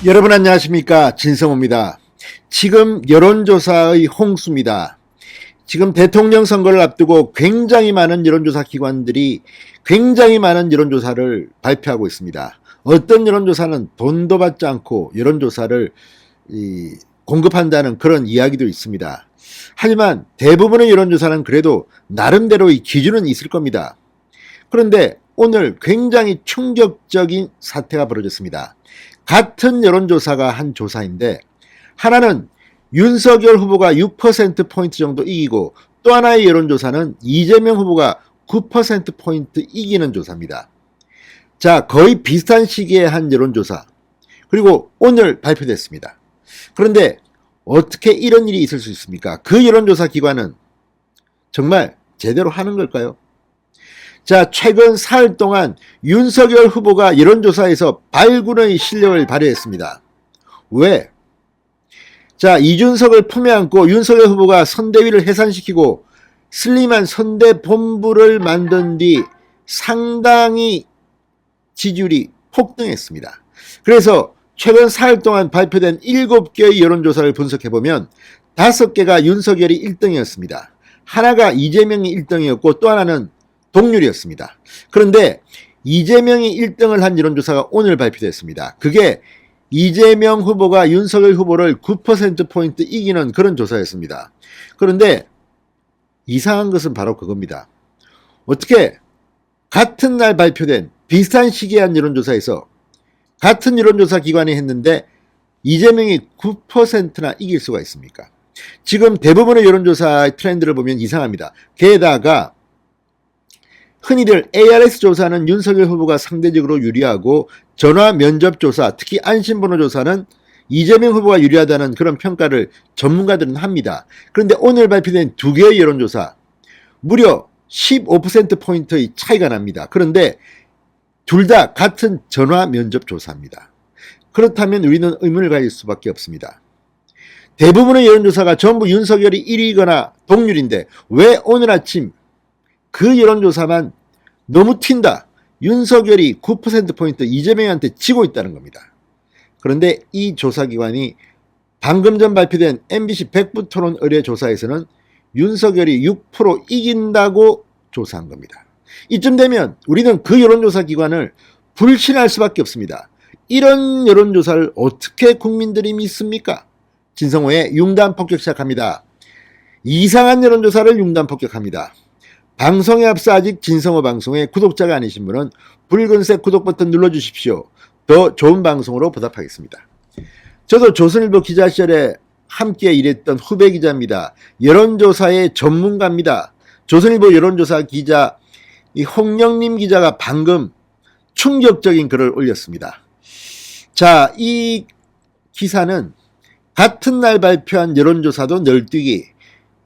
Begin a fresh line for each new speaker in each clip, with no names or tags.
여러분 안녕하십니까, 진성호입니다. 지금 여론조사의 홍수입니다. 지금 대통령 선거를 앞두고 굉장히 많은 여론조사 기관들이 굉장히 많은 여론조사를 발표하고 있습니다. 어떤 여론조사는 돈도 받지 않고 여론조사를 공급한다는 그런 이야기도 있습니다. 하지만 대부분의 여론조사는 그래도 나름대로의 기준은 있을 겁니다. 그런데 오늘 굉장히 충격적인 사태가 벌어졌습니다. 같은 여론조사가 한 조사인데 하나는 윤석열 후보가 6%포인트 정도 이기고 또 하나의 여론조사는 이재명 후보가 9%포인트 이기는 조사입니다. 자, 거의 비슷한 시기에 한 여론조사, 그리고 오늘 발표됐습니다. 그런데 어떻게 이런 일이 있을 수 있습니까? 그 여론조사 기관은 정말 제대로 하는 걸까요? 자, 최근 사흘 동안 윤석열 후보가 여론조사에서 발군의 실력을 발휘했습니다. 왜? 자, 이준석을 품에 안고 윤석열 후보가 선대위를 해산시키고 슬림한 선대본부를 만든 뒤 상당히 지지율이 폭등했습니다. 그래서 최근 사흘 동안 발표된 7개의 여론조사를 분석해보면 5개가 윤석열이 1등이었습니다. 하나가 이재명이 1등이었고 또 하나는 동률이었습니다. 그런데 이재명이 1등을 한 여론조사가 오늘 발표됐습니다. 그게 이재명 후보가 윤석열 후보를 9%포인트 이기는 그런 조사였습니다. 그런데 이상한 것은 바로 그겁니다. 어떻게 같은 날 발표된 비슷한 시기에 한 여론조사에서 같은 여론조사 기관이 했는데 이재명이 9%나 이길 수가 있습니까? 지금 대부분의 여론조사의 트렌드를 보면 이상합니다. 게다가 흔히들 ARS 조사는 윤석열 후보가 상대적으로 유리하고 전화 면접 조사, 특히 안심번호 조사는 이재명 후보가 유리하다는 그런 평가를 전문가들은 합니다. 그런데 오늘 발표된 2개의 여론조사 무려 15%포인트의 차이가 납니다. 그런데 둘 다 같은 전화 면접 조사입니다. 그렇다면 우리는 의문을 가질 수밖에 없습니다. 대부분의 여론조사가 전부 윤석열이 1위거나 동률인데 왜 오늘 아침 그 여론조사만 너무 튄다, 윤석열이 9%포인트 이재명한테 지고 있다는 겁니다. 그런데 이 조사기관이 방금 전 발표된 MBC 백부토론 의뢰조사에서는 윤석열이 6% 이긴다고 조사한 겁니다. 이쯤 되면 우리는 그 여론조사 기관을 불신할 수밖에 없습니다. 이런 여론조사를 어떻게 국민들이 믿습니까? 진성호의 융단 폭격 시작합니다. 이상한 여론조사를 융단 폭격합니다. 방송에 앞서 아직 진성호 방송의 구독자가 아니신 분은 붉은색 구독 버튼 눌러주십시오. 더 좋은 방송으로 보답하겠습니다. 저도 조선일보 기자 시절에 함께 일했던 후배 기자입니다. 여론조사의 전문가입니다. 조선일보 여론조사 기자 홍영림 기자가 방금 충격적인 글을 올렸습니다. 자, 이 기사는 같은 날 발표한 여론조사도 널뛰기,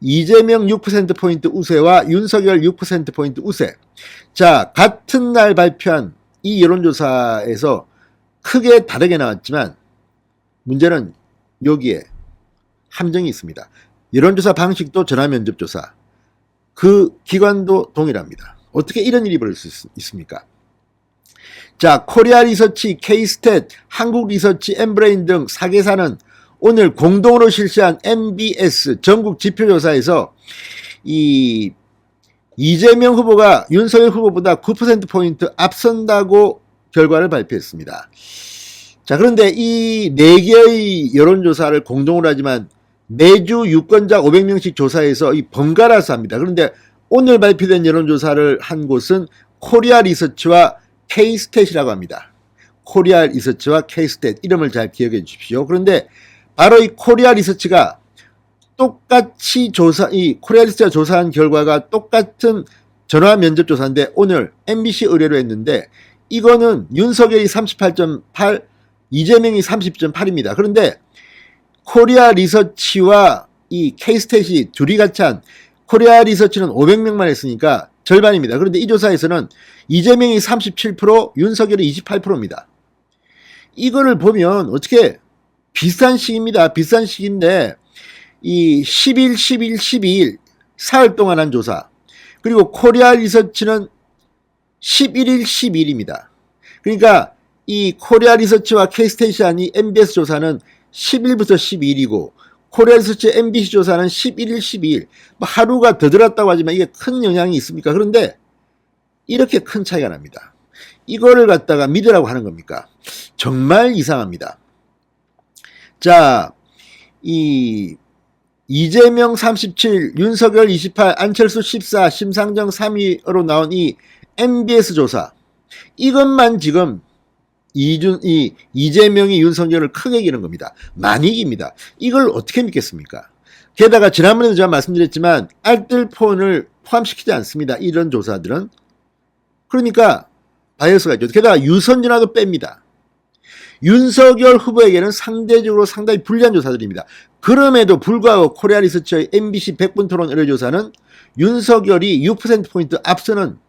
이재명 6%포인트 우세와 윤석열 6%포인트 우세. 자, 같은 날 발표한 이 여론조사에서 크게 다르게 나왔지만 문제는 여기에 함정이 있습니다. 여론조사 방식도 전화면접조사, 그 기관도 동일합니다. 어떻게 이런 일이 벌어질 수 있습니까? 자, 코리아 리서치, K-스탯, 한국 리서치, 엠브레인 등 4개사는 오늘 공동으로 실시한 MBS 전국 지표조사에서 이재명 후보가 윤석열 후보보다 9%포인트 앞선다고 결과를 발표했습니다. 자, 그런데 이 4개의 여론조사를 공동으로 하지만 매주 유권자 500명씩 조사해서 번갈아서 합니다. 그런데 오늘 발표된 여론조사를 한 곳은 코리아 리서치와 K-스탯이라고 합니다. 코리아 리서치와 K-스탯, 이름을 잘 기억해 주십시오. 그런데 바로 이 코리아 리서치가 똑같이 코리아 리서치가 조사한 결과가 똑같은 전화 면접 조사인데 오늘 MBC 의뢰로 했는데 이거는 윤석열이 38.8, 이재명이 30.8입니다. 그런데 코리아 리서치와 이 K-스탯이 둘이 같이 한, 코리아 리서치는 500명만 했으니까 절반입니다. 그런데 이 조사에서는 이재명이 37%, 윤석열이 28%입니다. 이거를 보면 어떻게 비슷한 시기입니다. 비슷한 시기인데 이 10일, 11, 12일 사흘 동안 한 조사, 그리고 코리아 리서치는 11일, 12일입니다. 그러니까 이 코리아 리서치와 K스테이션이 MBS 조사는 10일부터 12일이고 코리아 리서치 MBC 조사는 11일, 12일. 뭐 하루가 더 들었다고 하지만 이게 큰 영향이 있습니까? 그런데 이렇게 큰 차이가 납니다. 이거를 갖다가 믿으라고 하는 겁니까? 정말 이상합니다. 자, 이재명 37, 윤석열 28, 안철수 14, 심상정 3위로 나온 이 MBS 조사. 이것만 지금 이재명이 윤석열을 크게 이기는 겁니다. 많이 이깁니다. 이걸 어떻게 믿겠습니까? 게다가 지난번에도 제가 말씀드렸지만 알뜰폰을 포함시키지 않습니다. 이런 조사들은. 그러니까 바이어스가 있죠. 게다가 유선전화도 뺍니다. 윤석열 후보에게는 상대적으로 상당히 불리한 조사들입니다. 그럼에도 불구하고 코리아 리서치의 MBC 100분 토론 의뢰조사는 윤석열이 6%포인트 앞서는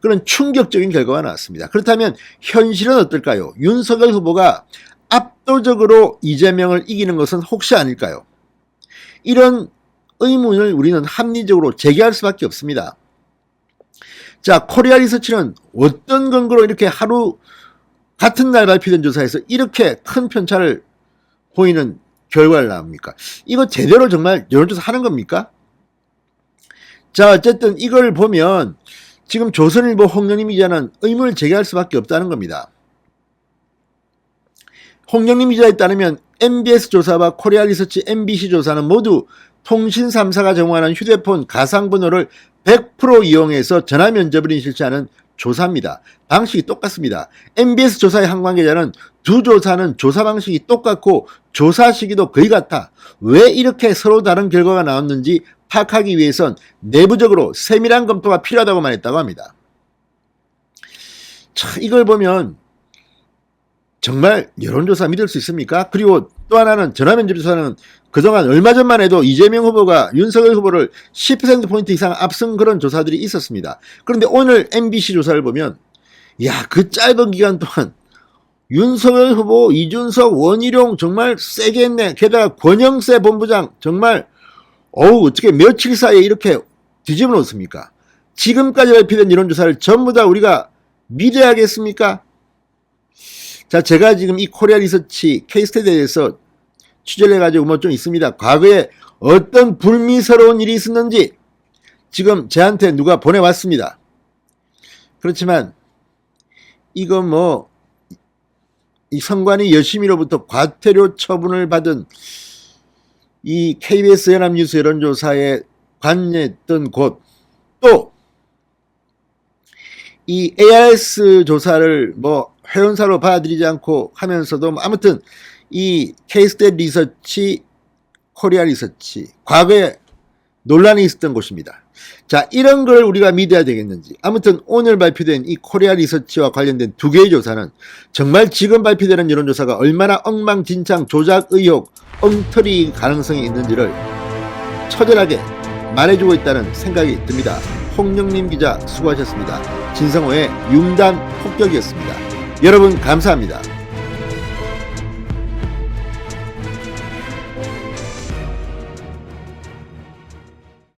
그런 충격적인 결과가 나왔습니다. 그렇다면 현실은 어떨까요? 윤석열 후보가 압도적으로 이재명을 이기는 것은 혹시 아닐까요? 이런 의문을 우리는 합리적으로 제기할 수밖에 없습니다. 자, 코리아 리서치는 어떤 근거로 이렇게 하루 같은 날 발표된 조사에서 이렇게 큰 편차를 보이는 결과를 나옵니까? 이거 제대로 정말 여론조사 하는 겁니까? 자, 어쨌든 이걸 보면 지금 조선일보 홍영림 기자는 의문을 제기할 수밖에 없다는 겁니다. 홍영림 기자에 따르면 MBS 조사와 코리아 리서치 MBC 조사는 모두 통신 3사가 제공하는 휴대폰 가상번호를 100% 이용해서 전화 면접을 실시하는 조사입니다. 방식이 똑같습니다. MBS 조사의 한 관계자는 두 조사는 조사 방식이 똑같고 조사 시기도 거의 같아. 왜 이렇게 서로 다른 결과가 나왔는지 파악하기 위해선 내부적으로 세밀한 검토가 필요하다고 말했다고 합니다. 자, 이걸 보면 정말 여론조사 믿을 수 있습니까? 그리고 또 하나는 전화면접 조사는 그동안 얼마 전만 해도 이재명 후보가 윤석열 후보를 10%포인트 이상 앞선 그런 조사들이 있었습니다. 그런데 오늘 MBC 조사를 보면 야, 그 짧은 기간 동안 윤석열 후보, 이준석, 원희룡 정말 세게 했네. 게다가 권영세 본부장 정말 어떻게 며칠 사이에 이렇게 뒤집어 놓습니까? 지금까지 발표된 여론조사를 전부 다 우리가 믿어야겠습니까? 자, 제가 지금 이 코리아 리서치 케이스에 대해서 취재를 해가지고 뭐 좀 있습니다. 과거에 어떤 불미스러운 일이 있었는지 지금 저한테 누가 보내왔습니다. 그렇지만 이거 뭐 이 선관위 여심위로부터 과태료 처분을 받은 이 KBS 연합뉴스 여론조사에 관여했던 곳, 또 이 ARS 조사를 뭐 회원사로 받아들이지 않고 하면서도 아무튼 이 K스탯 리서치, 코리아 리서치, 과거에 논란이 있었던 곳입니다. 자, 이런 걸 우리가 믿어야 되겠는지. 아무튼 오늘 발표된 이 코리아 리서치와 관련된 두 개의 조사는 정말 지금 발표되는 여론조사가 얼마나 엉망진창 조작 의혹, 엉터리 가능성이 있는지를 처절하게 말해주고 있다는 생각이 듭니다. 홍영림 기자 수고하셨습니다. 진성호의 융단 폭격이었습니다. 여러분 감사합니다.